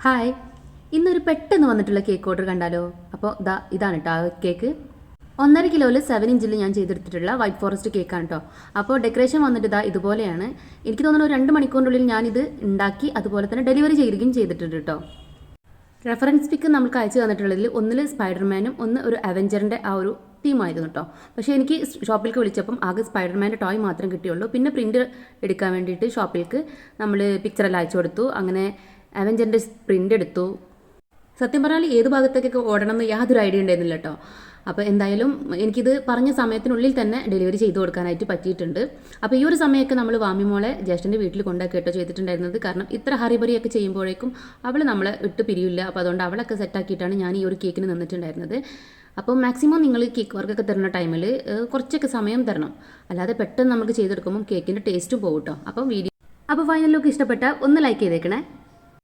Hi, ഇന്നൊരു പെട്ടെന്ന് വന്നിട്ടുള്ള കേക്ക് ഓർഡർ കണ്ടാലോ? അപ്പോൾ ഇതാണ് കേട്ടോ ആ കേക്ക്. 1.5 കിലോയിൽ 7 ഇഞ്ചിൽ ഞാൻ ചെയ്തെടുത്തിട്ടുള്ള വൈറ്റ് ഫോറസ്റ്റ് കേക്കാണ് കേട്ടോ. അപ്പോൾ ഡെക്കറേഷൻ വന്നിട്ട് ഇതുപോലെയാണ്. എനിക്ക് തോന്നുന്നു 2 മണിക്കൂറിനുള്ളിൽ ഞാനിത് ഉണ്ടാക്കി അതുപോലെ തന്നെ ഡെലിവറി ചെയ്യുകയും ചെയ്തിട്ടുണ്ട് കേട്ടോ. റെഫറൻസ് പിക്ക് നമുക്ക് അയച്ചു തന്നിട്ടുള്ളതിൽ ഒന്നിൽ സ്പൈഡർമാനും ഒന്ന് ഒരു അവഞ്ചറിൻ്റെ ആ ഒരു തീമായിരുന്നു കേട്ടോ. പക്ഷേ എനിക്ക് ഷോപ്പിലേക്ക് വിളിച്ചപ്പം ആകെ സ്പൈഡർമാൻ്റെ ടോയ് മാത്രം കിട്ടിയുള്ളൂ. പിന്നെ പ്രിൻ്റ് എടുക്കാൻ വേണ്ടിയിട്ട് ഷോപ്പിലേക്ക് നമ്മൾ പിക്ചറെല്ലാം അയച്ചു കൊടുത്തു. അങ്ങനെ അവഞ്ചറിൻ്റെ പ്രിൻ്റ് എടുത്തു. സത്യം പറഞ്ഞാൽ ഏത് ഭാഗത്തേക്കൊക്കെ ഓടണം എന്ന് യാതൊരു ഐഡിയ ഉണ്ടായിരുന്നില്ല കേട്ടോ. അപ്പോൾ എന്തായാലും എനിക്കിത് പറഞ്ഞ സമയത്തിനുള്ളിൽ തന്നെ ഡെലിവറി ചെയ്ത് കൊടുക്കാനായിട്ട് പറ്റിയിട്ടുണ്ട്. അപ്പോൾ ഈ ഒരു സമയമൊക്കെ നമ്മൾ വാമിമോളെ ജ്യേഷ്ഠൻ്റെ വീട്ടിൽ കൊണ്ടാക്കി കേട്ടോ ചെയ്തിട്ടുണ്ടായിരുന്നത്. കാരണം ഇത്ര ഹറിബറിയൊക്കെ ചെയ്യുമ്പോഴേക്കും അവൾ നമ്മളെ വിട്ട് പിരിയില്ല. അപ്പോൾ അതുകൊണ്ട് അവളൊക്കെ സെറ്റാക്കിയിട്ടാണ് ഞാൻ ഈ ഒരു കേക്കിന് നിന്നിട്ടുണ്ടായിരുന്നത്. അപ്പോൾ മാക്സിമം നിങ്ങൾ കേക്ക് വർക്കൊക്കെ തരുന്ന ടൈമിൽ കുറച്ചൊക്കെ സമയം തരണം. അല്ലാതെ പെട്ടെന്ന് നമുക്ക് ചെയ്തെടുക്കുമ്പം കേക്കിൻ്റെ ടേസ്റ്റും പോകും കേട്ടോ. അപ്പോൾ ഫൈനൽ ലുക്ക് ഇഷ്ടപ്പെട്ടാൽ ഒന്ന് ലൈക്ക് ചെയ്തേക്കണേ.